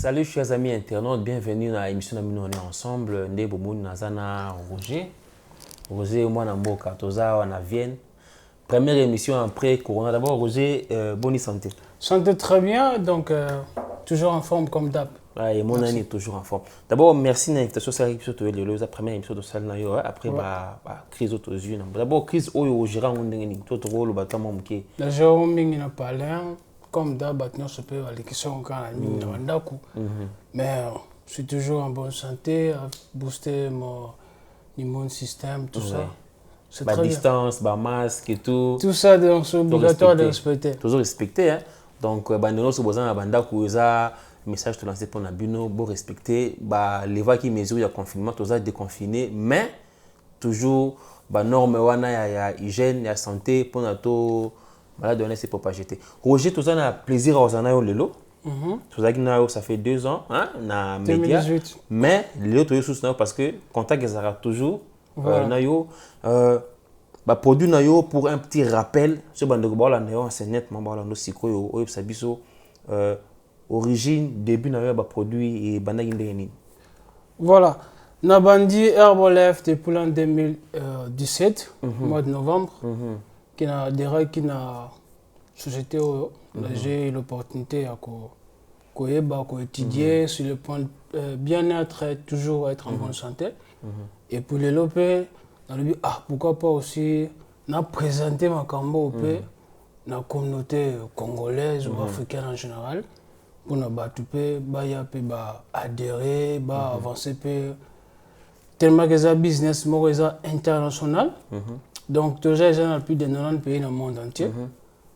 Salut chers amis internautes, bienvenue dans l'émission Namino, on est ensemble. Ndé Bomoun Nazana Roger. Roger, moi Namboka, Toza, on a Vienne. Première émission après Corona. D'abord, Roger, bonne santé. Santé très bien, donc toujours en forme comme d'hab. Ouais, et mon ami est toujours en forme. D'abord, merci de l'invitation. C'est la première émission de Salle Nayo. Après, crise aux yeux. D'abord, crise au gérant, on est tout rôle, la Jérôme n'a pas l'air. Comme d'hab, nous se peut aller qui sont quand même mais je suis toujours en bonne santé, à booster mon immune système, tout ça. C'est très distance, masque et tout. Tout ça, c'est obligatoire de respecter. Toujours respecter, hein. Donc, nous sommes besoin de message de lancer pour Nabino, bon respecter, les voies qui mesurent le confinement, tout ça déconfiné, mais toujours, norme, il y a hygiène, il y a santé, pour notre malade, c'est pour pas jeter. Roger, tout ça, on a plaisir à vous en lelo. Tout ça, ça fait 2 ans, hein, na média. 2018. Mais le tout est parce que contact ils aura toujours. Nayo, produit nayo pour un petit rappel. Ce bande de bola nayo, c'est nettement bola no siko yo, oyo sabiso. Origine, début nayo produit et banda gindeni. Voilà. Nabandi Herbolef depuis l'an 2017, mois de novembre. Qui n'a société j'ai eu l'opportunité à étudier sur le point de bien-être et toujours être en bonne santé. Et pour les lopés, dans le but, pourquoi pas aussi présenter ma cambo dans la communauté congolaise ou africaine en général pour nous adhérer, avancer tellement que c'est un business international. Donc, déjà, il y a plus de 90 pays dans le monde entier.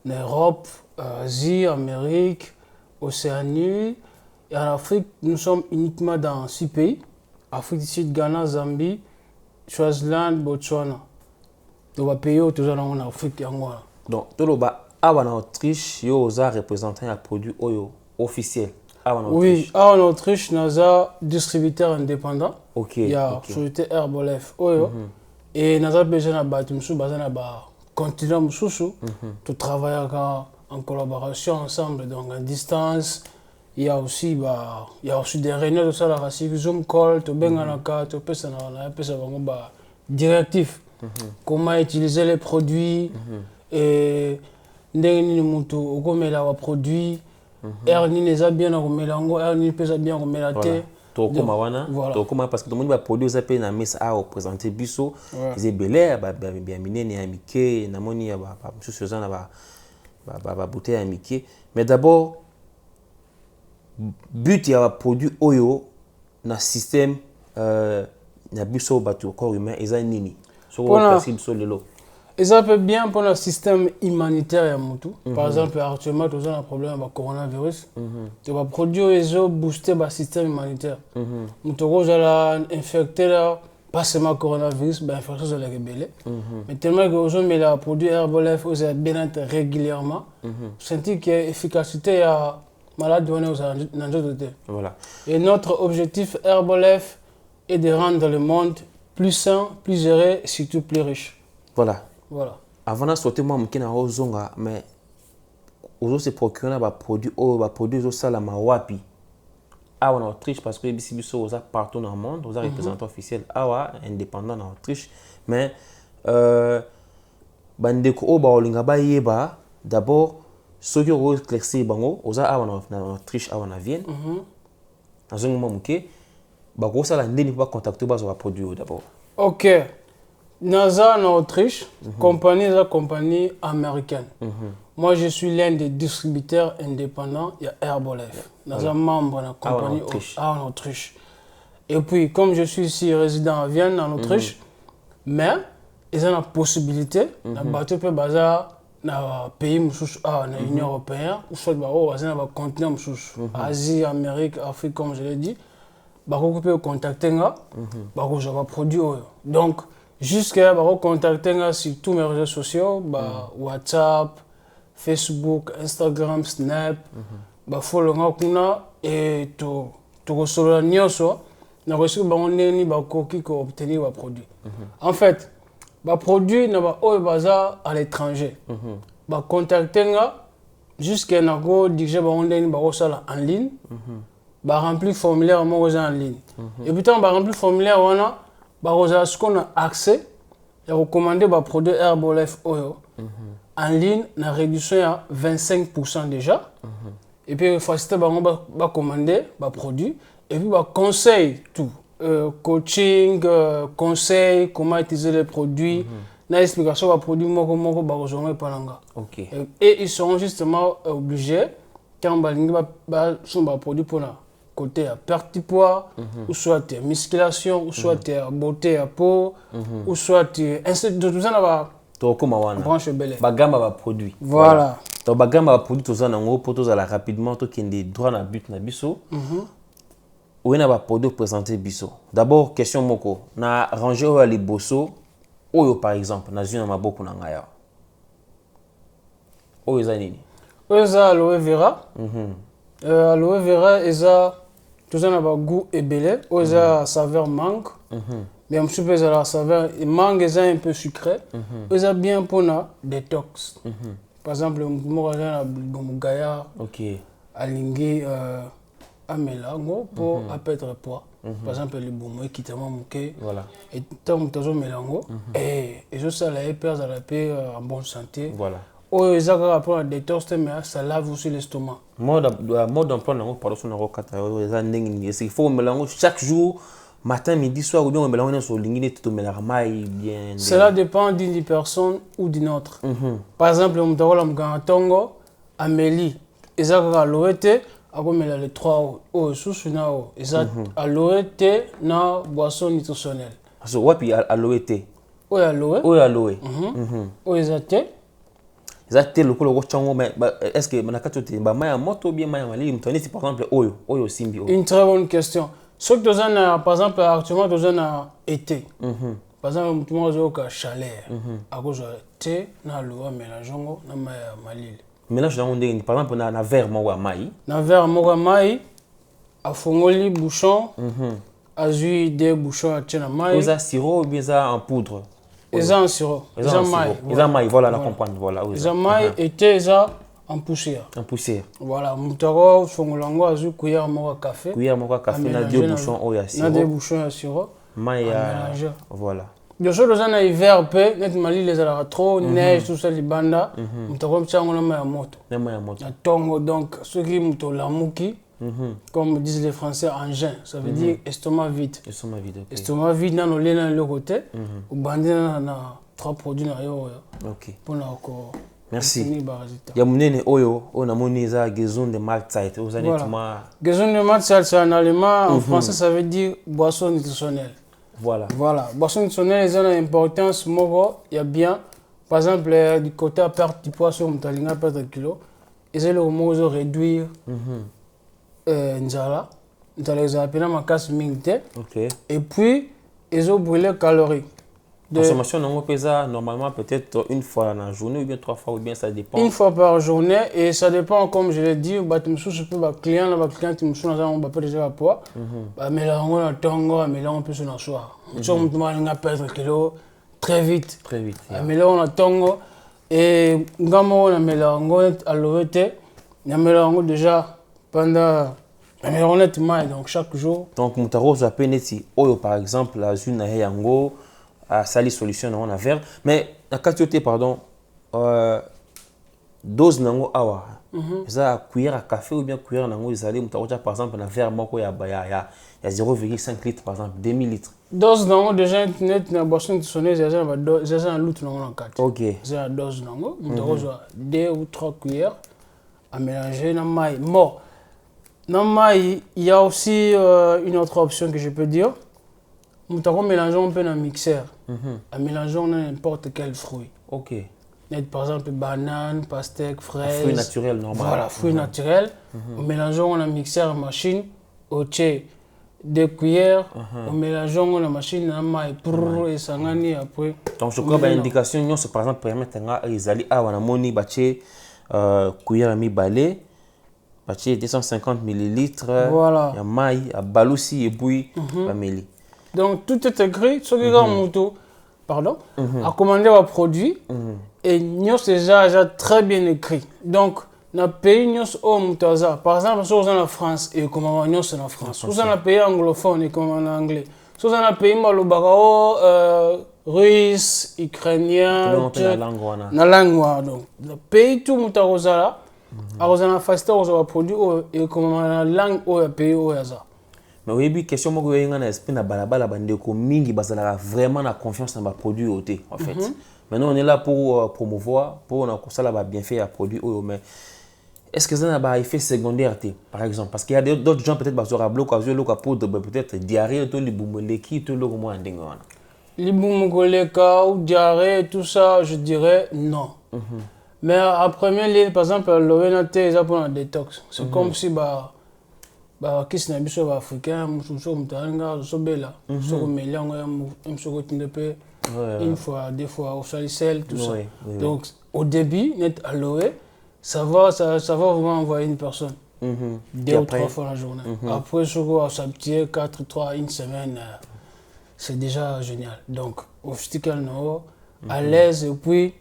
En Europe, Asie, Amérique, Océanie. Et en Afrique, nous sommes uniquement dans 6 pays. Afrique du Sud, Ghana, Zambie, Swaziland, Botswana. Donc, les pays où nous sommes en Afrique. Donc, en Autriche, il y a un représentant à produit officiel. Oui, en Autriche, nous avons un distributeur indépendant. Il y a la société Herbolef. Et nous avons besoin de continuer à travailler en collaboration ensemble, donc à distance. Il y a aussi des réunions de ça, la Zoom call, directif. Comment utiliser les produits, et comment produits, Ernie bien parce que tout le monde va produire ça peut na messe à représenter biso ils belé bien miné amitié na moni ba chose ça na ba bouteille amitié mais d'abord but ya produit oyo na système na biso bato corps humain eza nini so possible so lelo. Et ça peut bien pour le système humanitaire. Par exemple, actuellement, nous avons un problème avec le coronavirus. Tu vas produire et booster le système humanitaire. Nous avons infecté, pas seulement le coronavirus, mais l'infection de la rébellion. Mais tellement que nous avons produit Herbolef, vous avez bien été régulièrement. Vous sentez qu'il y a efficacité à malade dans notre Voilà. Et notre objectif Herbolef est de rendre le monde plus sain, plus géré et surtout plus riche. Voilà. Voilà. Avant de sortir, moi, je suis mais on se procure des produits, des salama wapi. En Autriche, parce que ici, nous sommes partout dans le monde, nous sommes représentants officiels, indépendants en Autriche. Mais, d'abord, ceux qui ont éclairci bango oza awa na Autriche awa na Vienne dans un moment moké bako ça la ndeni pas contacter ba za produit d'abord. OK. NASA en Autriche, compagnie est une compagnie américaine. Moi, je suis l'un des distributeurs indépendants. Il y a Herbolef. NASA membre de la compagnie en Autriche. Et puis, comme je suis ici résident à Vienne, en Autriche, mais ils ont la possibilité de battre le bazar dans pays dans l'Union européenne, ou soit dans le continent, Asie, Amérique, Afrique, comme je l'ai dit. Ils peuvent contacter moi, je vais produire. Donc, jusqu'à contacter sur tous mes réseaux sociaux, WhatsApp, Facebook, Instagram, Snap, follow moi et tout recevoir nyoso, na reçu neni koki ko obtenir un produit. En fait, produit na baza à l'étranger. Contacter moi jusqu'à na go diriger neni sala en ligne. Remplir le formulaire en ligne. Et puis, quand on remplit le formulaire, on a ce qu'on a accès à recommander le produit Herbolef Oyo en ligne, on a réduction à 25% déjà. Et puis, il faut commander le produit. Et puis, conseil tout. Coaching, conseil, comment utiliser les produits. Une explication du produit, et ils seront justement obligés, quand on a produit pour la côté à perte de poids, ou soit musculation, ou soit beauté à peau, ou soit tout ça là branche belé. Bagamba va produit. Voilà. Donc bagamba va produit tout ça nango pour tout ça là rapidement tout qui est droit na but na biso. Ou na va produit présenter biso. D'abord question moko na ranger ou les bosso oyo par exemple na zuna maboko na ngaya. Oyo za nini? Oyo za aloe vera. Aloe vera eza tout ça n'a pas goût et belé. Oyo za saveur mangue. Mais un petit peu la saveur mangue est un peu sucré. Oyo bien pour la détox. Par exemple, moi j'ai un gaya. OK. Alingi amelango pour perdre poids. Par exemple, les boumoué qui tellement mouké. Voilà. Et tant que tu mélango et je sais la perdre la paix en bonne santé. Voilà. Oh, ils ont rapport à détox, mais ça lave aussi l'estomac. Mode d'emploi, il faut mélanger chaque jour, matin, midi, soir, ou bien on mélange sur l'ingénieur tout bien. Cela dépend d'une personne ou d'une autre. Par exemple, on a Tongo, Amélie, ils ont aloe thé, ils les trois eaux, sous na eau, ils ont aloe thé na boisson nutritionnelle. So what puis aloe thé? Oui, aloe. Oui, aloe. Oui, ils ont thé. Mais est-ce que une très bonne question. Ce que tu as, par exemple, actuellement, tu as été. Par exemple, tu as chaleur. À cause de thé, na l'eau mélangeant na malil. Mélange par exemple, na verre moi mai. Na verre moi mai, à fongoli bouchon, à jus des bouchons à tena mai. Ils ont sirop ou bien ça en poudre? Ils ont un sirop. Ils ont maï. Ils ont maï, voilà, la comprendre. Voilà. Ils ont maï et thé, ils ont en poussière. En poussière. Voilà. Moutaro, fongolango, azu, cuillère, moka café. Cuillère, moka café, na deux bouchons, oh, ya sirop. Na deux bouchons, ya sirop. Maï, voilà. De choses, ils ont hiver, peu, net mali, les alara trop, neige, tout ça, les bandas. Moutaro, mtsango, na maï à moto. Na maï à moto. Na tongo, donc, ceux qui mouto la mouki, comme disent les Français, engin. Ça veut dire estomac vide. Estomac vide, ok. Estomac vide, dans le côté, ou bandé, na 3 produits na yo. OK. Pour merci. Ya munene oyo, on a moni za Gesund de Mahlzeit. Gesund de Mahlzeit, c'est en allemand. En français, ça veut dire boisson nutritionnelle. Voilà. Voilà. Boisson nutritionnelle, ils ont une importance. Il y a bien, par exemple, du côté à perte du poids sur mon talinga, perdre kilo. Ils ont le mot de réduire Nzala. Nzala, ils ont appelé ma casse mingte. OK. Et puis, ils ont brûlé calories. Consommation normalement peut-être une fois dans la journée ou bien 3 fois ou bien ça dépend. Une fois par journée et ça dépend comme je l'ai dit, je peux client qui me souvent on peut déjà poids. Mais là on a tongo, mais là on peut se soir. On me perdre kilo très vite. Très vite. Mais là on a tongo et ngamo on a mélango à l'OET, on a mélango déjà pendant honnêtement donc chaque jour. Donc mutaro ça peut être oyo par exemple la zone na yango à sali solution on a vers mais la quantité pardon dose nango awa ça cuillère à café ou bien cuillère nango ezali muta par exemple na verre moko ya 0,5 litres par exemple 2000 litres dose nango déjà net na boisson nutritionneuse j'ai un lutte nango na kati. OK. C'est la dose nango muta 2 ou 3 cuillères à mélanger na mai. Bon, dans mai il y a aussi une autre option que je peux dire. Muta ko mélanger un peu dans mixeur. À mélanger n'importe quel fruit. OK. Par exemple, banane, pastèque, fraise. Fruits naturels, normal. Voilà, fruits naturels. On mélange on a mixeur à machine, au thé, 2 cuillères. On mélange on a machine à maï, et sangani après. Donc, je crois que l'indication, c'est par exemple, permettre les alliés à Wanamoni, baché, cuillère à mi balai, baché 250 ml. Voilà. Il y a maï, à balousi et bouilli, baméli. Donc, tout est écrit. Ce qui est moto, pardon, à commander un produit. Et nous, c'est déjà très bien écrit. Donc, dans le pays, nous sommes par exemple, si vous êtes en France, et comment nous sommes en France. Si vous êtes dans le pays anglophone, et comment en anglais. Si vous êtes dans le pays russe, ukrainien, dans la langue. Donc, le pays, tout le monde est là. Alors, vous avez un fasteur, vous avez un produit, et comment la langue, ou le pays, ou le mais oui, question moi que j'ai esprit na balabala bandeko mingi bazala vraiment na confiance dans ba produit oté en fait. Maintenant on est là pour promouvoir pour on a ça là bien fait à produit mais est-ce que ça n'a pas effet secondaire par exemple parce qu'il y a d'autres gens peut-être bazora bloc à poudre peut-être diarrhée to libumoleki to lo mo andinga wana. Libumoleka ou diarrhée tout ça je dirais non. Mais à première ligne par exemple l'ONT ils ont pour un détox. C'est comme si kisi na biso ba africain mususu mutanga sobela soko melango ya msoko tindepe une fois deux fois au salicelle tout ça. Donc au début net aloe ça va vraiment envoyer une personne 2 ou 3 fois la journée. Après soko à s'habituer 4 3 une semaine c'est déjà génial. Donc au sticker no à l'aise et puis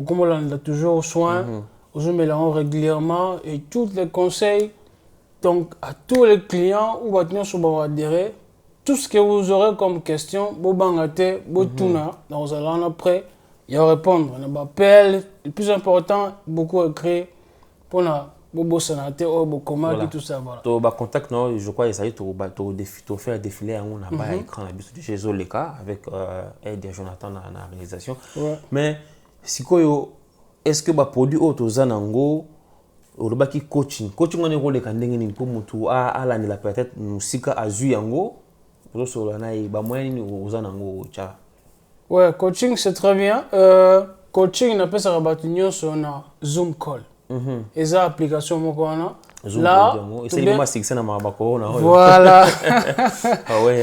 comme on a toujours soin on se mélange régulièrement et tous les conseils. Donc, à tous les clients, ou adhérer, tout ce que vous aurez comme question, vous bangate, vous tournez, dans un après, il y a répondre. On appelle, le plus important, beaucoup écrit pour la bobo sanate ou bokoma et tout ça. Voilà. To ba contact non, je crois essayer to faire défiler on a pas écran habitude chez Zoleka avec aide de Jonathan dans la réalisation. Mais si koyo est-ce que ba produit auto zanango olobaki coaching on est rôle ka ndenge nini pour mutu ala ni la peut-être musika azu yango pour solo na ba moyen ni uzanango cha. Ouais, coaching c'est très bien. Coaching n'a pas ça rabatunion sur un Zoom call. Et ça application moko wana. Là, voilà.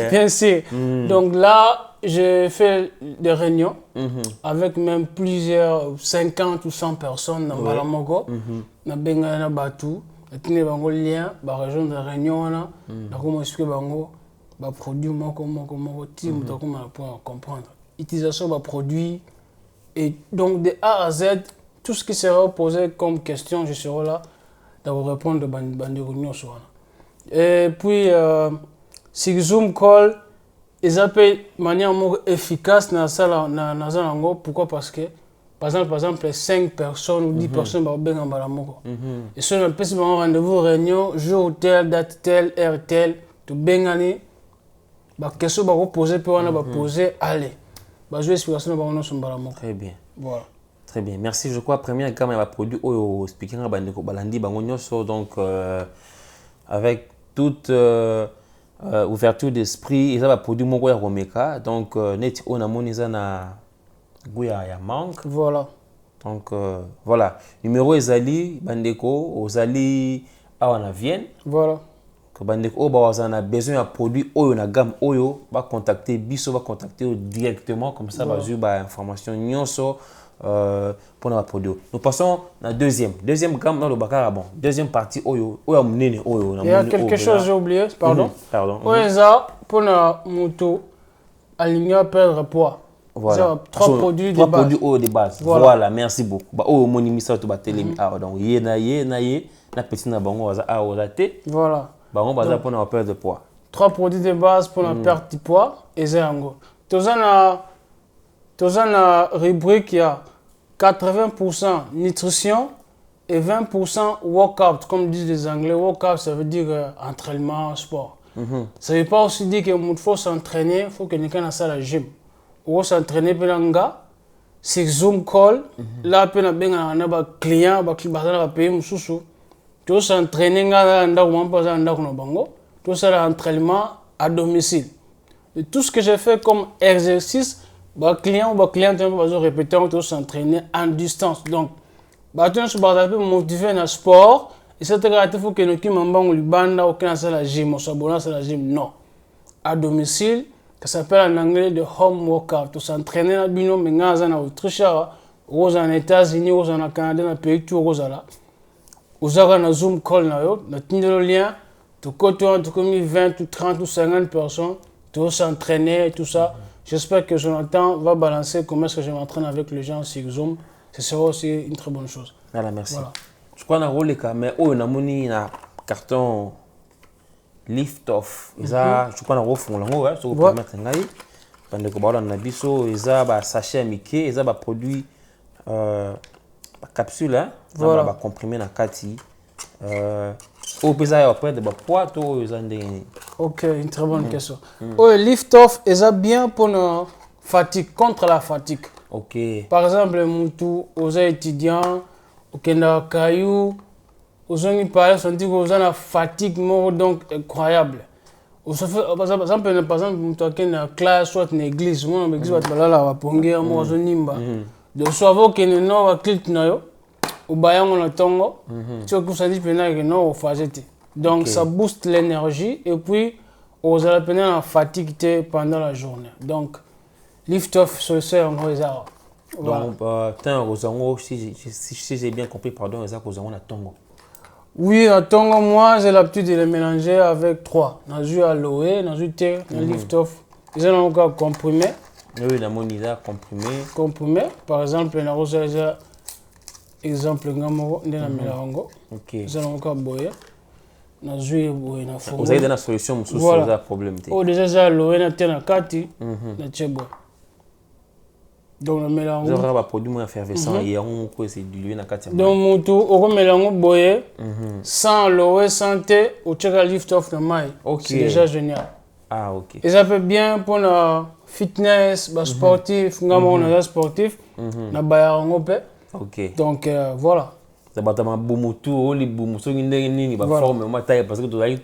Bien sûr. Donc là, j'ai fait des réunions avec même plusieurs 50 ou 100 personnes dans Balamoko. Na benga na batu, tine bango lien, ba région de réunion na, na comment expliquer bango, ba produit moko team donc comment pour comprendre. Utilisation ba produit et donc de A à Z, tout ce qui sera posé comme question, je serai là de vous répondre de bande réunion sur. Et puis si Zoom call ils appellent de manière efficace dans ça pourquoi parce que par exemple 5 personnes ou 10 personnes vont bien en balamoko. Et si on peut se prendre rendez-vous réunion jour tel date telle heure telle tout bien année bah question va poser puis on va poser allez bah je vais explication dans son balamoko. Très bien. Voilà. Très bien. Merci. Je crois première gamme va produit au speaking à bandeko balandi bango nyonso donc avec toute ouverture d'esprit et ça va produire mon ya romeka donc net on a moniza na guya ya manque voilà donc voilà numéro ezali bandeko ozali awa na Vienne voilà que bandeko ba wazana besoin ya produit oyo na gamme oyo ba contacter biso ba contacter directement comme ça ba ju ba information nyonso pour notre produit. Nous passons à la deuxième gamme dans le Bakara. Bon, deuxième partie, oyo munene oyo. Il y a quelque chose j'ai oublié, pardon. Pardon. Ça pour notre moto aligner perdre poids. Voilà. 3 produits de base. 3 produits oyo de base. Voilà, merci beaucoup. Ba oyo monimi ça to batelemi ah donc ye na petit na bango za a olaté. Voilà. Bango baza pour na perdre de poids. 3 produits de base pour la perte de poids et ça yango. Dans la rubrique, il y a 80% nutrition et 20% workout, comme disent les Anglais. Workout, ça veut dire entraînement, sport. Ça ne veut pas aussi dire qu'il faut s'entraîner, il faut que quelqu'un ait ça à la gym. Ou s'entraîner pour un gars, c'est Zoom call. Là, il y a un client, qui va payer un sous. Tu vas s'entraîner, tu vas faire l'entraînement à domicile. Et tout ce que j'ai fait comme exercice, le client ou le client va répéter, tu vas s'entraîner en distance. Donc, tu vas motiver dans le sport. Et c'est très il faut que nous puissions lui bande aucun la gym, ou s'abonner à la gym. Non. À domicile, ça s'appelle en anglais de home workout. Tu s'entraîner dans le mais en Autriche, aux États-Unis, aux Canada, dans le pays où vous êtes là. Vous avez un Zoom call, tu as le lien, tu as 20 ou 30 ou 50 personnes, tu vas s'entraîner et tout ça. J'espère que Jonathan va balancer comment est-ce que je m'entraîne avec les gens sur Zoom. Ce sera aussi une très bonne chose. Voilà, merci. Voilà. Je crois que rôle mais on a mis un carton lift off. Je crois que on fond lango hein, sur permettre ngai. Pendant que on a biso, ils a sachet miké, ils a produit capsule hein, voilà. Ba comprimé na kati. Au pesa après de poids to ils ont des. OK, une très bonne question. Lift off est bien pour la fatigue, contre la fatigue. OK. Par exemple, aux étudiants au caillou, aux gens qui parlent, sont dit qu'ils ont la fatigue donc incroyable. Par exemple, toi qui es en classe, soit en église, moi, en église, tu vas là, ponguer, moi, je nimba. Donc, soit vous qui n'êtes pas clic na au bayan on attend, tu vois que ça dit que non, donc ça booste l'énergie et puis aux appels la fatigue pendant la journée. Donc, lift off sur le sol en gros, donc, si j'ai bien compris, pardon, ils ont la tongo. Oui, la tongo, moi, j'ai l'habitude de les mélanger avec 3. Dans du aloe, dans du thé, dans lift off. Ils ont encore comprimé. Oui, la monida comprimé. Comprimé. Par exemple, il y a déjà exemple, il y a OK. Ils ont encore boyer. Dans du boyer, dans vous avez une solution pour ce problème. Oh, déjà, j'ai aloe, dans thé, dans kati, dans thé bois. Donc, le mélange. Vous avez un produit moins effervescent et on peut essayer de diluer dans kati. Donc, mon tour, on mélange boyer, sans aloe, sans thé, au check lift off le maï. C'est déjà génial. Ah, OK. Et ça peut bien pour le fitness, sportif, on a sportif, on a OK. Donc, voilà. Ça va être un bon moto, les bons motos qui sont forme, ma taille parce que tu as une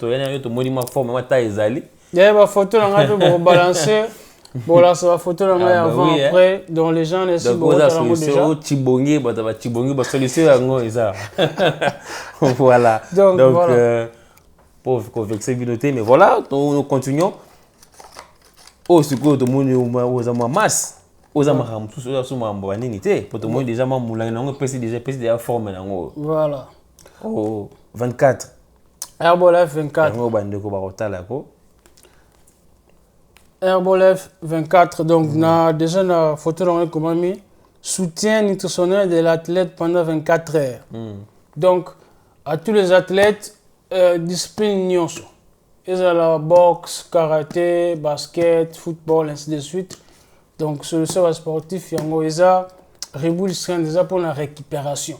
forme, ma taille zali. Il y a une photo pour balancer. Voilà, ça va photo avant après. Donc les gens laissent donc la solution Tibongi, bah solution ça. Voilà. Donc voilà. Pauvre convexé vinoté, mais voilà, nous continuons. Oh, c'est quoi tout le monde aux masse. Aux amarams tout ça sur ma bonité pour tout le monde déjà ma moulin non déjà forme nango. Voilà. Oh 24. Herbolife 24. Ngo bande ko ba otala ko. Herbolife 24 donc na déjà na photo on comment mis soutien nutritionnel de l'athlète pendant 24 heures. Donc à tous les athlètes discipline nyonso. Ils ont la boxe, karaté, basket, football ainsi de suite. Donc, sur le sol sportif, il y a déjà pour la récupération.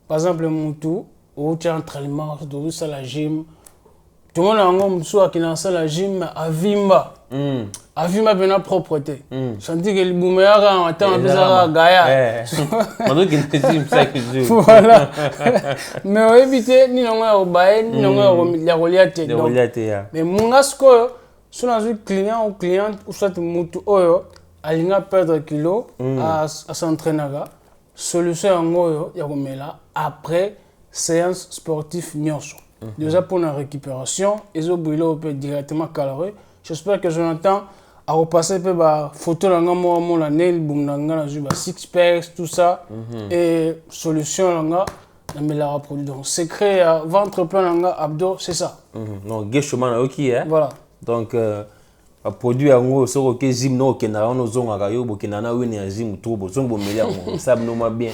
Par exemple, mon tour, où tu as un entraînement, tu as la gym. Tout le monde a un qui lance la gym à Vimba. À Vimba, il y a une propreté. Ça dit que le boomerang a un temps à Gaïa. Voilà. Mais on évite, ni on a au bail, ni on a au reliaté. Mais mon asco, si on a un client ou cliente, ou soit mon tour, alinga perdre kilo à s'entraîner solution en ya komela après séance sportive nyonso déjà pour la récupération et au brûler peut directement calories. J'espère que Jonathan a repasser peu ba photo la ngamo mo la nail boom na ngana ju ba six packs tout ça et solution la nga na mela produit donc secret ventre plein la nga abdos c'est ça. Non geshoma na OK hein. Voilà. Donc a produit en so que gym no ke na ono zonga ka yo bo ke na na wini ya gym trop zongo bo melia mo ça no ma bien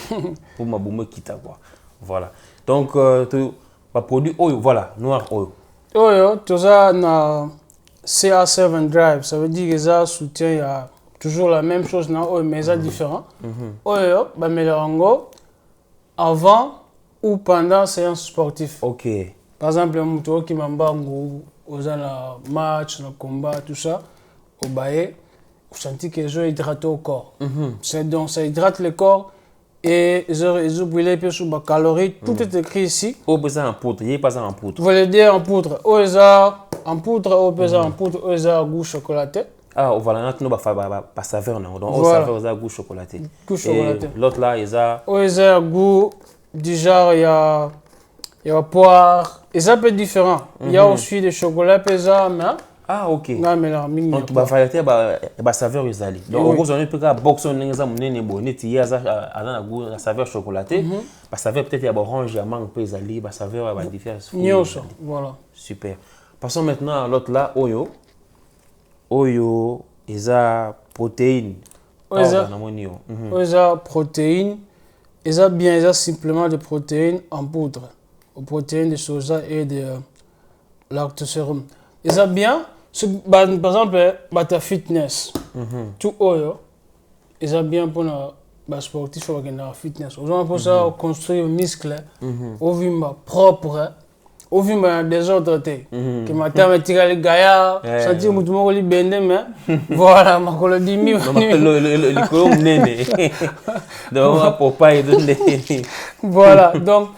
pour ma bomo kita quoi. Voilà. Donc tu va produit oyo voilà noir oyo tout ça na CA7 drive ça veut dire que ça soutient il y a toujours la même chose na oyo mais ça différent oyo ba melango avant ou pendant séance sportive. Ok. Par exemple, mutu qui mambango, aux match, le combat, tout ça, au baillet, vous sentez que les hydraté au corps. Donc ça hydrate le corps et ils brûlent plus sur les calories. Tout est écrit ici. Ou pesant en poudre, il est pas en poudre. Vous voulez dire en poudre. Ou en poudre, ou pesant en poudre, ou ils goût chocolaté. Ah, voilà, nous pas saveur non. Donc, Voilà. saveur ça goût chocolaté. Goût chocolaté. L'autre là, ils a Ou ils goût du genre il y a poire. Et ça peut être différent. Il y a aussi des chocolats pesants, mais ah, ok. non, mais là, Donc, la variété, la saveur est allée. Donc, en gros, on peut pas boxer, on a un bon, il y a la saveur chocolatée. La saveur peut-être il y a orange, il y a mangue, peut aller, la saveur va différer. Voilà. Super. Passons maintenant à l'autre là, Oyo. Oyo, ils a protéines. Ils a protéines. Ils a bien, ils a simplement des protéines en poudre. Aux protéines de soja et de lactosérum. Ils a bien. Par exemple, ta fitness, tout oyo, ils ont bien pour les sportifs qui ont fitness. Ils ont pour ça construire des muscles, au vimba propre, au vimba des autres côtés. Que matin, mais tu as les gaillards, sentir que tu m'as dit bende, mais voilà, ma collègue dit mi. Le colon néné. Donc, pour pas y donner. Voilà, donc.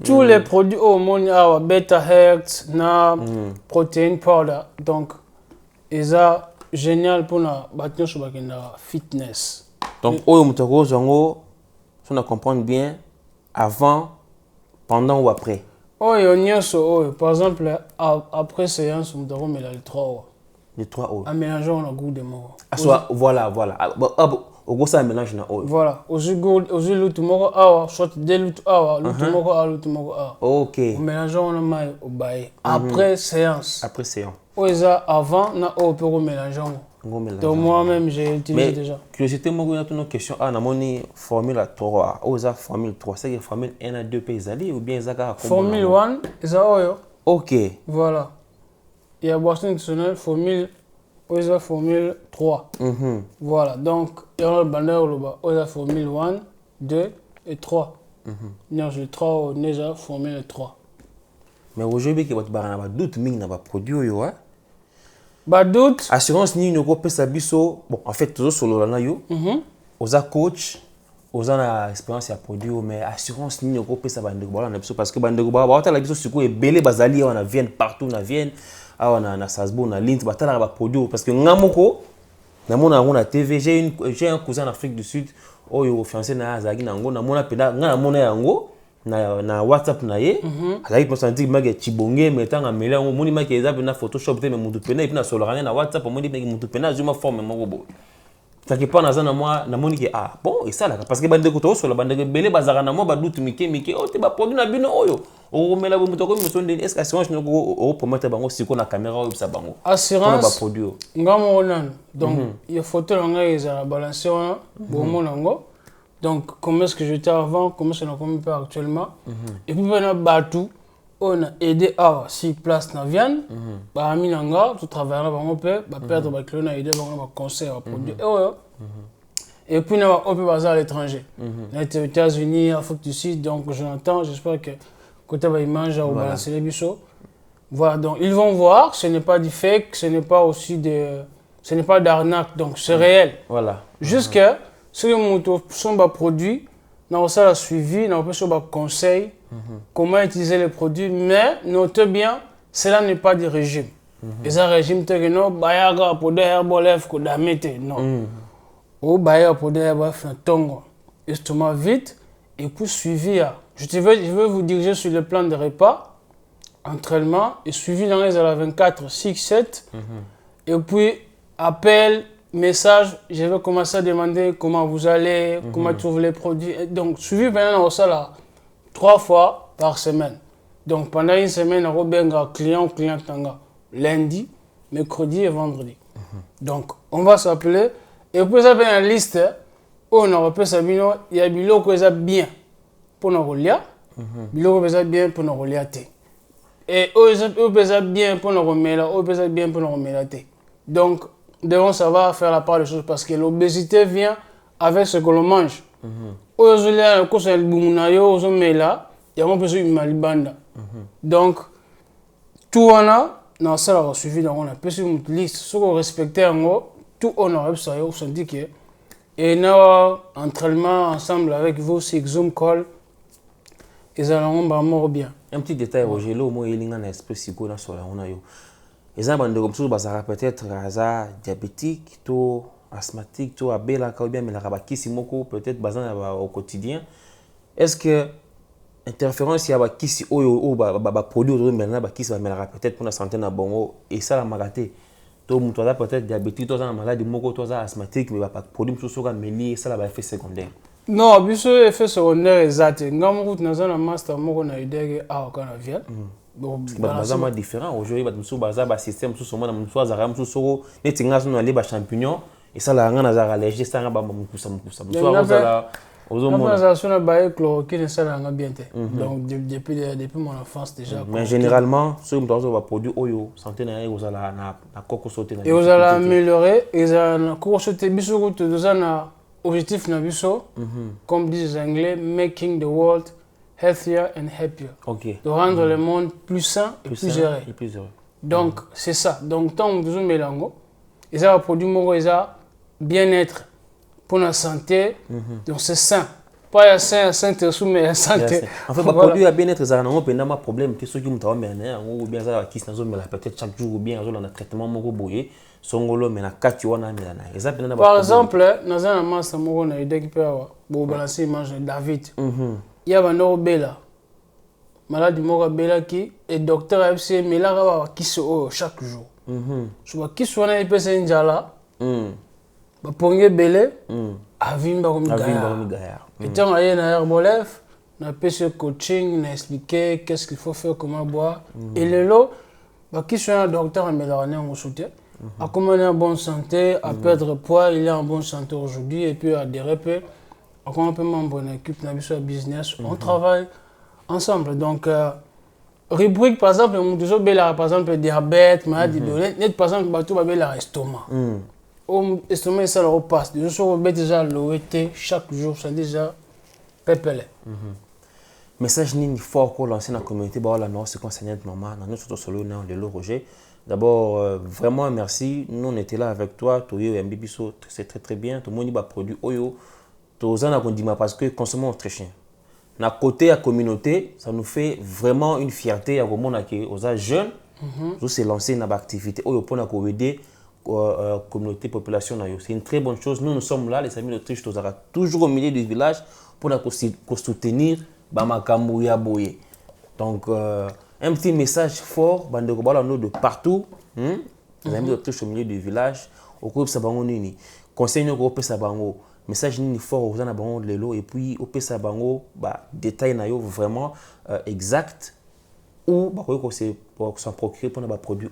Tous les produits au monde, beta hertz, na protein powder, donc ils sont génial pour bâtir sur la fitness. Donc, on comprend bien avant, pendant ou après. Par exemple, après séance, on doit mettre les 3 heures. Les 3 heures. En mélangeant le goût de mort. Voilà. Au gros, ça mélange na oil. Voilà. Aujourd'hui, l'automoko awa, soit dès l'automoko awa, l'automoko awa. Ok. On mélange le maïs au bail. Après séance. Après séance. Avant, on peut mélanger. Donc moi-même, j'ai utilisé déjà. Curiosité, moi, j'ai une question. Ah, on a formule 3. Ou ça formule 3. C'est que formule 1 à 2 pays alliés ou bien ça a formule 1, c'est oil. Ok. Voilà. Il y a boisson nutritionnelle, formule 3. Voilà, donc il y a le bandeur là-bas. Il y a formule 1, 2 et 3. Non, le 3, on est déjà formule 3. Mais aujourd'hui, il y a un doute dans les produits. Doute. Assurance ni une copie sabiso. Bon, en fait, toujours sur le lanayo. Aux coach, aux a expérience à produit, mais assurance ni une copie ça parce que bandego ba la biso suko et belé bazali on a vienne partout na vienne. Ah, on a Salzbourg, on a Linz, on a produit parce que ngamoko on a TV, j'ai un cousin en Afrique du Sud, oh fiancé na zagi na ngo na mona peda na mona yango na WhatsApp na ye. Azaki pour sentir que chibonge mettant en mêlant au moni make ezap na Photoshop te me mutu pena et puis na solorane na WhatsApp au moni mutu pena zuma forme moko bo. Taki pas na zana moi na moni que ah bon et ça là parce que bande ko to sur la bande belé bazara na moi ba doute mike oh te ba produit na bino oyo. O mela bo mutu ko muso est-ce que assurance no ko promettre bango siko na caméra ou ça bango. Assurance ngamo onan. Donc il photo nga ezala balancer wana bo monango. Donc comment est-ce que j'étais avant, comment est-ce qu'on peut actuellement. Et puis on a battu on a aidé à si place na viande ba minanga tout travailler ba on peut ba perdre ba clone aider ba conseil à produire et puis on peut baser à l'étranger aux États-Unis, Afrique du Sud. Donc j'espère que côté ba image au balancer les biseaux. Voilà, donc ils vont voir, ce n'est pas du fake, ce n'est pas aussi ce n'est pas d'arnaque, donc c'est réel. Voilà. Jusqu'à ce que mon sont produits, on a suivi, on a conseil comment utiliser les produits, mais notez bien, cela n'est pas du régime. Et ça régime que non, bayaga pour des herbolef que d'amete non. Ou bayaga pour des herbolef na tongo. Estomac vite et puis suivi. Je veux vous diriger sur le plan de repas, entraînement et suivi dans les 24, 6, 7. Et puis appel, message, je vais commencer à demander comment vous allez, comment tu trouves les produits. Donc suivi pendant ça là. 3 fois par semaine. Donc pendant une semaine, on a client lundi, mercredi et vendredi. Donc on va s'appeler et puis ça fait une liste où on aura il y a bilo que ça bien pour nous relier, bilo que ça bien pour nous relier. Et eux ça bien pour nous remettre, eux ça bien pour nous remettre. Donc devons savoir faire la part des choses parce que l'obésité vient avec ce que l'on mange. Aujourd'hui, le cours c'est le bumunayo, il y a un peu de malibanda. Donc, tout on a, dans ça, on a suivi, donc on a pu une liste. Ce qu'on respectait en haut, tout on a réussi, on s'est dit que. Et nous, entraînement ensemble avec vous, c'est Zoom call, ils allons mort bien. Un petit détail, Roger, là, au moins, il y a un esprit psycho dans ce là. Les gens qui ont peut-être diabétique, asthmatique, abéla, bien, mais la rabaki, c'est peut-être basé au quotidien. Est-ce que interférence il y a qui si ou produit aujourd'hui maintenant qui ça va peut-être pour la santé na bongo et ça la magaté to muto da peut-être diabétique to ça maladie moko to ça asthmatique mais pas produit sur ça mais lié ça la effet secondaire non biso effet secondaire exact ngam route na zana master moko na idée a quand vient bon bazama différent aujourd'hui ba muso bazaba système sous soma na muso azara muso soro netinga so na les champignons et ça la ngana za allergie ça ngaba mukusa muso azala l'organisation a baillé chloroquine et ça l'a bien été. Donc depuis mon enfance déjà. Mais généralement, ceux qui ont produit oyo santé na ils ont la coco sauté na. Et vous allez améliorer, ils ont coco sauté biso route deux ans objectif na biso comme disent les Anglais making the world healthier and happier. OK. De rendre le monde plus sain et plus heureux. Donc c'est ça. Donc tant que nous mélangeons, ils ont produit moko ils ont bien-être pour la santé, donc c'est sain. Pas un sain mais la santé. En fait, le produit a bien être ça, non, mais un problème, que ceux qui m'ont amené, ou bien ça, qui sont peut-être chaque jour ou bien dans le traitement moko boyé, songolo mais na kati wana mais par exemple, dans un masse moko na idée qui peut avoir, pour balancer image David. Il y a un bella. Malade moko bella qui et docteur a fait mais là qui se chaque jour. Soit qui soit na ipese njala. Ba pongé belé avimba comme gars. Et tant aller na Herbolef, na pêche coaching, na expliquer qu'est-ce qu'il faut faire, comment boire. Et le lot, bah qui soit un docteur à Mélarné en soutien, à comment il est en bonne santé, à perdre poids, il est en bonne santé aujourd'hui et puis à déraper, à comment on peut membre d'une équipe, na business, on travaille ensemble. Donc rubrique par exemple, on toujours bella par exemple diabète, maladie de net par exemple bateau ba bella estomac. L'estomac, ça le repasse. Je suis déjà l'OET chaque jour, c'est déjà pépélé. Message ni fort qu'on lance dans la communauté, la Nord, c'est concernant maman, dans notre solo, dans le Roger. D'abord, vraiment merci. Nous, on était là avec toi, Toyo et Mbibiso, c'est très très bien. Tout le monde a produit Oyo. Tout le monde a dit parce que consommons très cher. D'un côté, la communauté, ça nous fait vraiment une fierté. Aux jeunes, nous s'est lancé dans l'activité Oyo pour nous aider. Communauté, population, c'est une très bonne chose. Nous sommes là, les amis d'Autriche, nous sommes toujours au milieu du village pour nous soutenir. Donc, un petit message fort, de partout, les amis d'Autriche au milieu du village, au groupe Sabango Nini. Conseil au groupe Sabango, message Nini fort aux gens de l'eau et puis au Sabango, détail vraiment exact ou pour s'en procurer pour nos produits.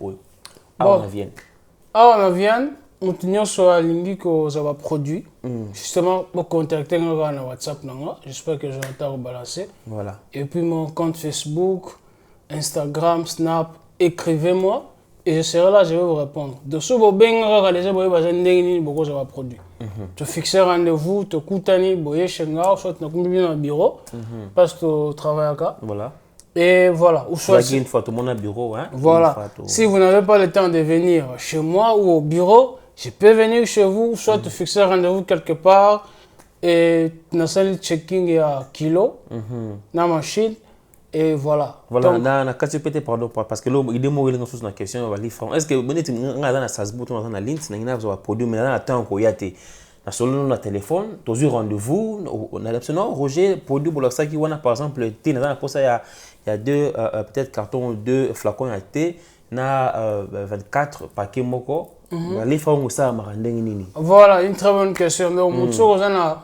Ah, on vient, on tient sur la ligne que ça va produire. Justement, pour contacter sur WhatsApp, j'espère que je vais rebalancer. Voilà. Et puis mon compte Facebook, Instagram, Snap, écrivez-moi et je serai là, je vais vous répondre. De ce que vous avez beaucoup ça va produire. Tu fixes rendez-vous, tu coûtes soit tu as un bureau parce que tu travailles là. Voilà. Et voilà. Ou soit une fois tout le monde a bureau. Hein? Voilà. Si vous n'avez pas le temps de venir chez moi ou au bureau, je peux venir chez vous, soit te fixer un rendez-vous quelque part et tu as le checking à kilo, dans la machine, et voilà. Voilà, quand tu peux te pardon, parce que là, il y a des choses dans la question, on va lire. Est-ce que vous avez un Facebook, dans la ligne, vous avez un produit, mais là, attends, il y a sur le téléphone, tu as rendez-vous, on a l'option, Roger, produit pour ça qui par exemple, il y a deux peut-être cartons, deux flacons à thé, il y a 24 paquets moko. Les femmes ça voilà, une très bonne question. Donc, vous avez la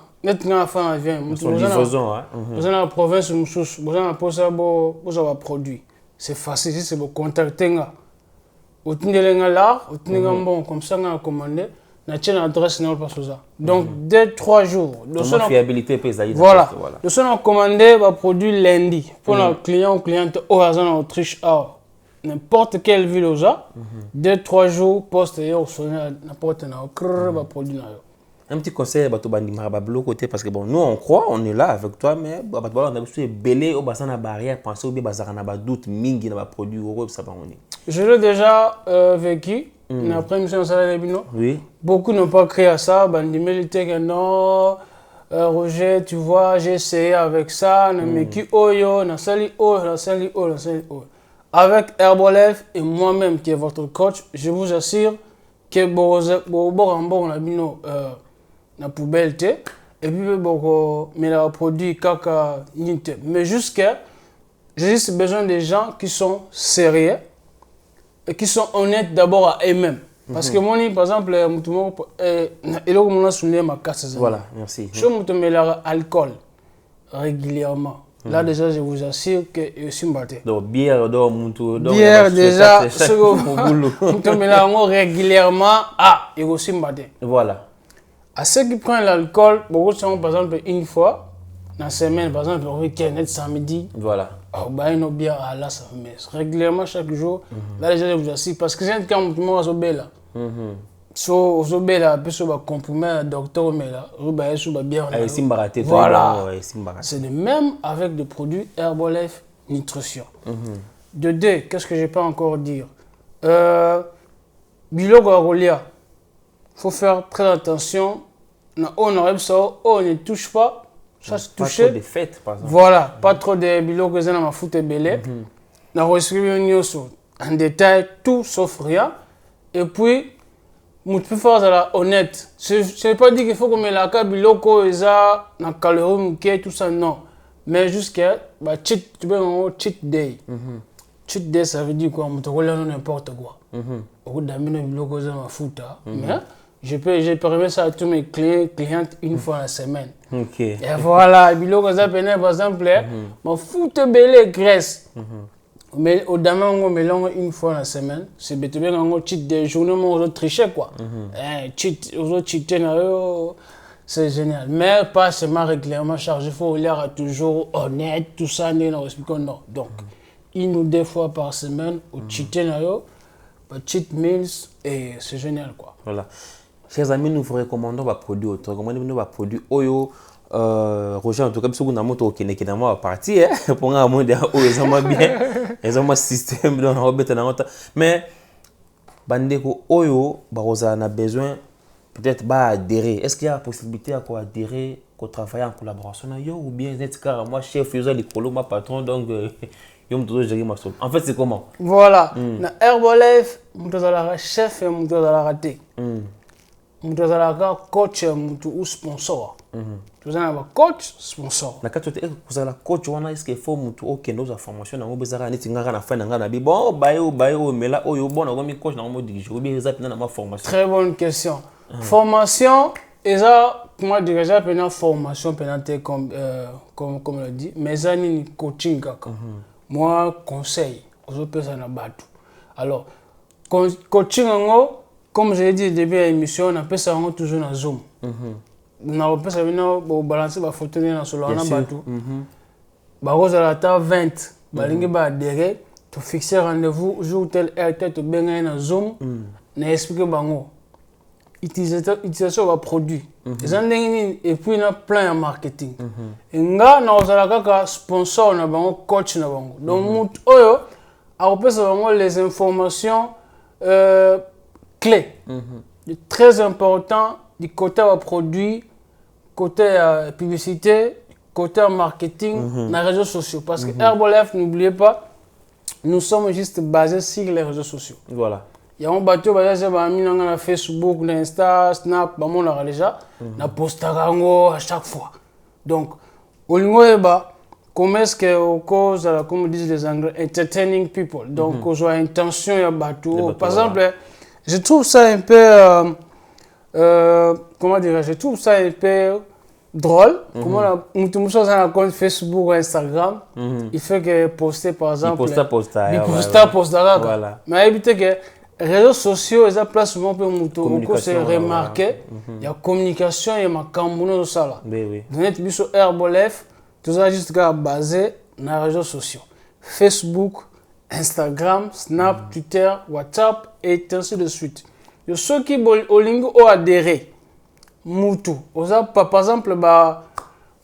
province, vous avez un produit. C'est facile, c'est vous contacter. Vous avez l'art, vous avez bon, comme ça, vous avez commandé. Adresse donc, dès 3 jours. Fiabilité voilà. Nous sommes commandé un produit lundi pour nos clients ou clientes en Autriche. N'importe quelle ville aux dès 3 jours, poste et au n'importe quel produit. Un petit conseil, côté parce que bon, nous on croit, on est là avec toi, mais on a besoin de belé au bassin de barrière, penser au bien bazar na doute mingi na produit euro ça pas on est. Je l'ai déjà vécu. Après mission salaire bino. Oui. Beaucoup n'ont pas créé à ça. Bandimé que non, Roger, tu vois, j'ai essayé avec ça, mais qui oyo, na sali oyo, na sali oyo, na sali oyo. Avec Herbolef et moi-même qui est votre coach, je vous assure que bon la bino na poubelle te et puis beaucoup mais la produit kaka ninte. Mais jusqu'à j'ai juste besoin des gens qui sont sérieux et qui sont honnêtes d'abord à eux-mêmes. Parce que moi, par exemple, voilà, merci. Je me alcool régulièrement. Là, déjà, je vous assure que je suis battu. Donc, bière, déjà, je me régulièrement, je suis battu. Voilà. À ceux qui prennent l'alcool, beaucoup sont, par exemple, une fois dans la semaine, par exemple, le week-end, samedi. Voilà. Une bière à la mais régulièrement chaque jour. Là déjà je vous assure parce que c'est quand tout le monde est là. So là puis so ba compromet docteur mais là ba so ba bière. Voilà. C'est le même avec des produits Herbolef Nutrition. De deux, qu'est-ce que je peux encore dire? Biloko Rolia. Faut faire très attention. On ne touche pas. Ça se toucher. Pas trop de fêtes, par exemple. Voilà, pas trop de biloko que ma foot et belé. Na reçu en détail tout sauf rien. Et puis, je peux faire ça honnête. Je ne veux pas dire qu'il faut que me la biloko eza na calorie tout ça non. Mais jusqu'à cheat, tu peux un cheat day. Cheat day ça veut dire quoi? On te relève n'importe quoi. Au bout d'un minute biloko eza ma foot mais je permets ça à tous mes clientes une fois la semaine. Okay. Et voilà, biloko ça par exemple, ma foot belé graisse. Mais au demain on mélange une fois la semaine, c'est bien on cheat des journées on tricher quoi. Cheat, on cheater c'est génial. Mais pas seulement régulièrement chargé, il faut l'air toujours honnête, tout ça non. Donc une ou deux fois par semaine au cheater cheat meals et c'est génial quoi. Voilà. Chers amis, nous vous recommandons des produits autres. Recommandez-nous des produits Oyo. Roger, en tout cas, si vous avez un peu de parti, pour un monde ils ont bien, ils ont un système dans la mais bandeko Oyo, on a besoin peut-être d'adhérer. Est-ce qu'il y a la possibilité à adhérer, qu'on travaille en collaboration ou bien car moi chef, je suis le patron donc en fait c'est comment? Voilà, na Herbolef, je suis chef et je suis raté. Je suis coach ou sponsor. Tu as un coach sponsor. Na quand tu es coach, est-ce qu'il faut que nous formation na obezara ni tinga na fin na bi bon bayo mais là oyo bon na coach na mo dirige ou bien ça na ma formation. Très bonne question. Formation et ça moi déjà pendant formation pendant comme on le dit mais ça ni coaching kaka. Moi conseil aux personnes na batu. Alors coaching ngo comme je l'ai dit au début de l'émission, on appelle ça toujours dans Zoom. On appelle ça pour balancer la photo dans solo na batu. Ba rose à la table 20. Ba lingi ba adhérer, tu fixer rendez-vous jour tel heure tel tu benga dans Zoom, na expliquer bango. Utilisation va produit. Et puis on a plein de marketing. Et nga na ozala kaka sponsor na bango, coach na bango. Donc oyo a repère ça les informations clés. Très important du côté produit, côté publicité, côté marketing, les réseaux sociaux. Parce que Herbolef, n'oubliez pas, nous sommes juste basés sur les réseaux sociaux. Voilà. Il y a un bateau basé sur Facebook, Insta, Snap, on a déjà, on poste à chaque fois. Donc, au niveau comment est-ce que cause, comme disent les Anglais, entertaining people. Donc, on a intention à bateau. Par exemple, je trouve ça un peu, comment dire, je trouve ça un peu drôle. Comment on a un compte Facebook ou Instagram, il fait que poster par exemple. Il poste. Voilà. Mais évitez que les réseaux sociaux, ils ont place souvent pour se remarquer. Il y a communication, il y a ma cambono ça là. Vous êtes sur Herbolef, tout ça juste basé dans les réseaux sociaux. Facebook, Instagram, Snap, Twitter, WhatsApp et ainsi de suite. Il y a ceux qui ont adhéré. mutu oza par exemple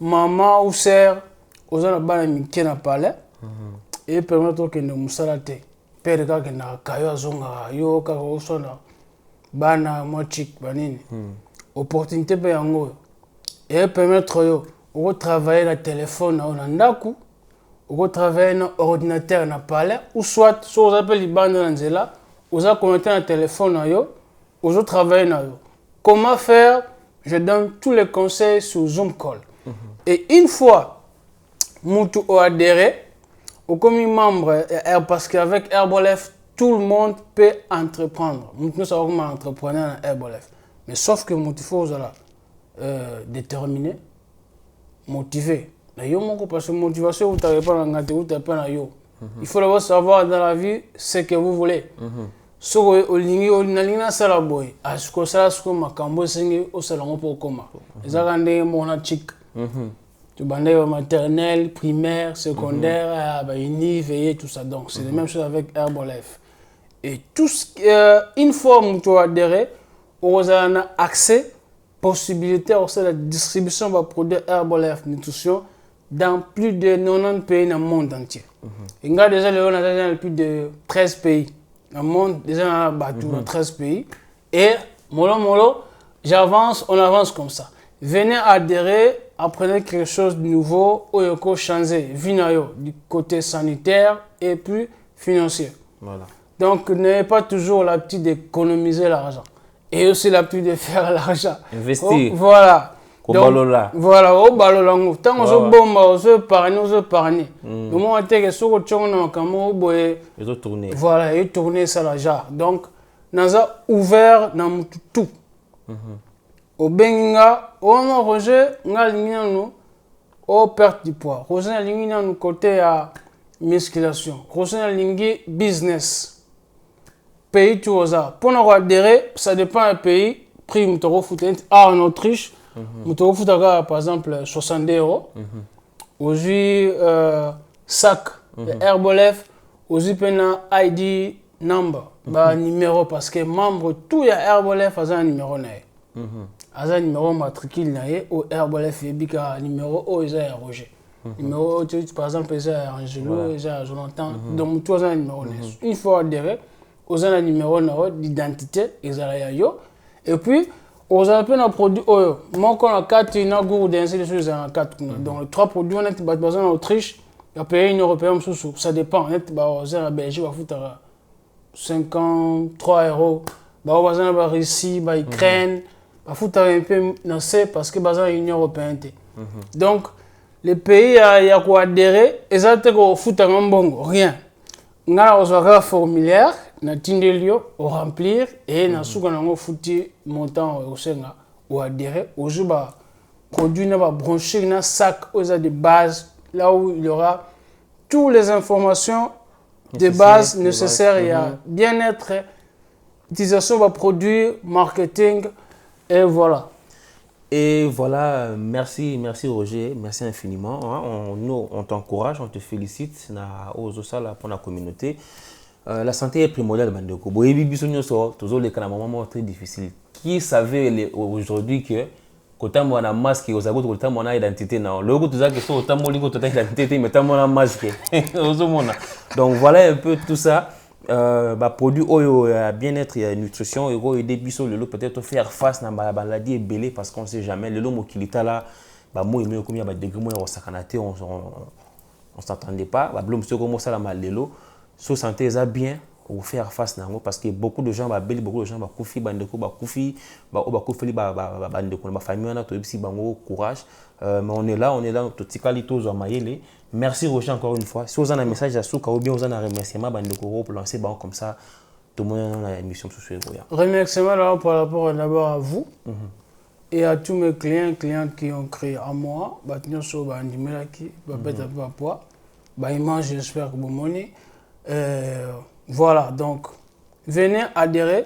maman ou sœur oza na bana mike na palais et permettre okende mosala te pere kaka kendaka kayo azongaka yo kaka oswana bana mwa chik banini opportunité mpe yango oyo et permettre yo okotravaille na telefone na yo na ndako okotravaille na ordinateur na palais ou soit so oza mpe libanda na nzela oza connecté na telefone na yo ozotravaille na yo. Comment faire? Je donne tous les conseils sur Zoom Call. Et une fois mutu o adhéré au commis membre parce qu'avec Herbolef tout le monde peut entreprendre. Nous savons comment entrepreneur dans Herbolef. Mais sauf que mutu faut déterminé, motivé. Parce que motivation, vous n'avez pas na yo. Il faut d'abord savoir dans la vie ce que vous voulez. So olingi olinalina sala boy asiko sala siko makambo sengi osalango pour koma ezaka ndenge mona chic tu bandé maternelle primaire secondaire ba uni veiller tout ça donc c'est la même chose avec Herbolef et tout une fois mutu adhéré on a accès possibilité à la distribution de produits Herbolef nutrition dans plus de 90 pays dans le monde entier. Il y a déjà plus de 13 pays. Dans le monde, déjà dans 13 pays. Et, mollo, on avance comme ça. Venez adhérer, apprenez quelque chose de nouveau, ou changer, vinayo, du côté sanitaire et puis financier. Voilà. Donc, n'ayez pas toujours l'habitude d'économiser l'argent. Et aussi l'habitude de faire l'argent. Investir. Voilà. Donc, voilà, au balolango. Tant que on se épargne. Le moment où tu es sur le voilà, et tourner ça là. Donc, nous avons ouvert dans tout. Au Benga, on Roger, on perte du poids. Roger, on a côté à musculation. Roger, on business. Pays, tu as. Pour nous adhérer, ça dépend du pays. Prix, en Autriche. Par exemple 60 €. Aujourd'hui, sac Herbolef, aujourd'hui pena ID number, numéro parce que membre tout ya Herbolef a un numéro naé. A numéro matricule naé au Herbolef et bika numéro o isa Roger. Numéro par exemple isa Angelo, isa Jonathan. Donc tout a un numéro naé. Une fois adhéré, aux un numéro d'identité isa yo et puis aux appels à produits oyo moi quand on a 4 na gourde ainsi de suite en 4 donc les 3 produits on est basé en Autriche il y a pays une européen ça dépend on est basé en Belgique va foutre 53 €. Bah basé en Russie bah Ukraine va foutre un peu non c'est parce que basé en Union européenne. Donc les pays il y a quoi adhérer exactement foutre un bon rien on a un formulaire na tindelio au remplir et na suka nango fouti montant au senga ou adhérer au juba produit na ba brancher na sac aux de base là où il y aura toutes les informations de base nécessaires et à bien-être utilisation de produits marketing et voilà. Et voilà, merci Roger, merci infiniment. On t'encourage, on te félicite pour la communauté. La santé est primordiale, Bandeko. Toujours les cas très difficiles. Qui savait aujourd'hui que quand on a un masque, on a une identité. Le coup, tout ça, que on a une identité, mais on a un masque. Donc voilà un peu tout ça. Produit bien-être et nutrition et aider peut-être faire face à la maladie et belé parce qu'on ne sait jamais le lot qui est là moi il comme il y a des degrés on s'entendait pas blum ce comment ça la mal lelo so santé ça bien ou faire face nango parce que beaucoup de gens belé beaucoup de gens koufi bandeko koufi koufi bandeko ba famille on a tout si bango courage mais on est là tout tikalito zo mayele. Merci Roger encore une fois. Si vous avez un message à Souka ou bien vous avez un remerciement pour lancer comme ça, tout le monde a une émission sur ce remerciement par rapport d'abord à vous et à tous mes clientes qui ont créé à moi. J'espère que vous m'avez. Voilà, donc venez adhérer.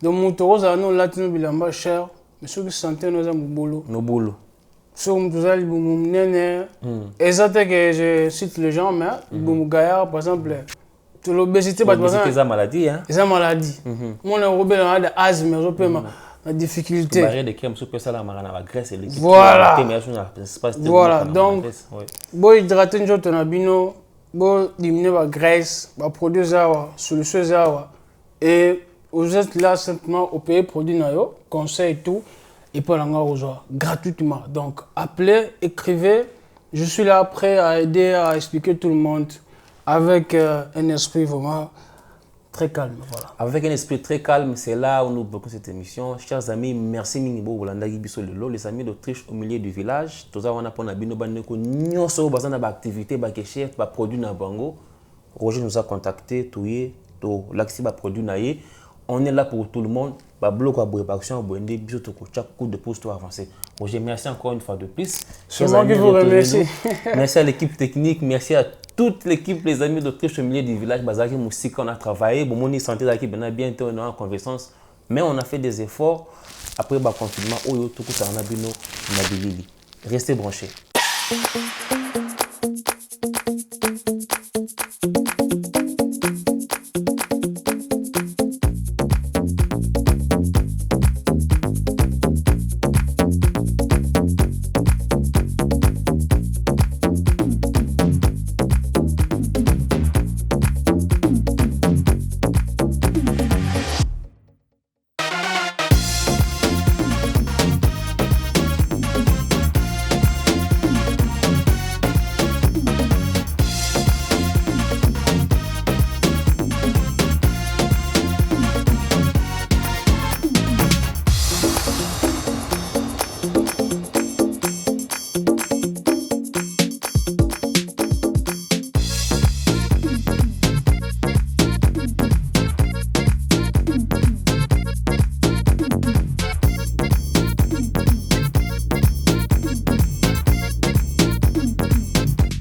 Donc, mon tour, nous latino bilamba cher, mais ceux qui sentent nos boulot. Nos boulots. Et ça que je cite les gens, mais par exemple, l'obésité, c'est une maladie. C'est une maladie. Mon rebelle a asthme, la difficulté. Voilà. Voilà, donc, bon hydrater njo tona bino, bon diminuer la graisse, bon produire ça, solution ça, et vous êtes là simplement au pays produit nayo, conseil et tout, et pour l'enga rejoindre gratuitement. Donc appelez, écrivez, je suis là prêt à aider, à expliquer tout le monde avec un esprit vraiment très calme. Voilà. Avec un esprit très calme, c'est là où nous bloquons cette émission. Chers amis, merci Minibo Bolanda Gibiso Lelo, les amis d'Autriche au milieu du village. Tous on a pour Nabino Baneko, Nyoso, Bazana, activité, Bakesher, produit na Bango. Roger nous a contacté, Touye, to l'axi produit naïe. On est là pour tout le monde. Bloc à Boépaction, Boende, Bisoto, chaque coup de pouce pour avancer. Roger, merci encore une fois de plus. C'est moi qui vous remercie. Merci à l'équipe technique, merci à toute l'équipe, les amis d'Autriche au milieu du village, Bazaki Moussika, on a travaillé. Bon, on est santé là, bientôt on est en convalescence. Mais on a fait des efforts. Après le confinement, Restez branchés.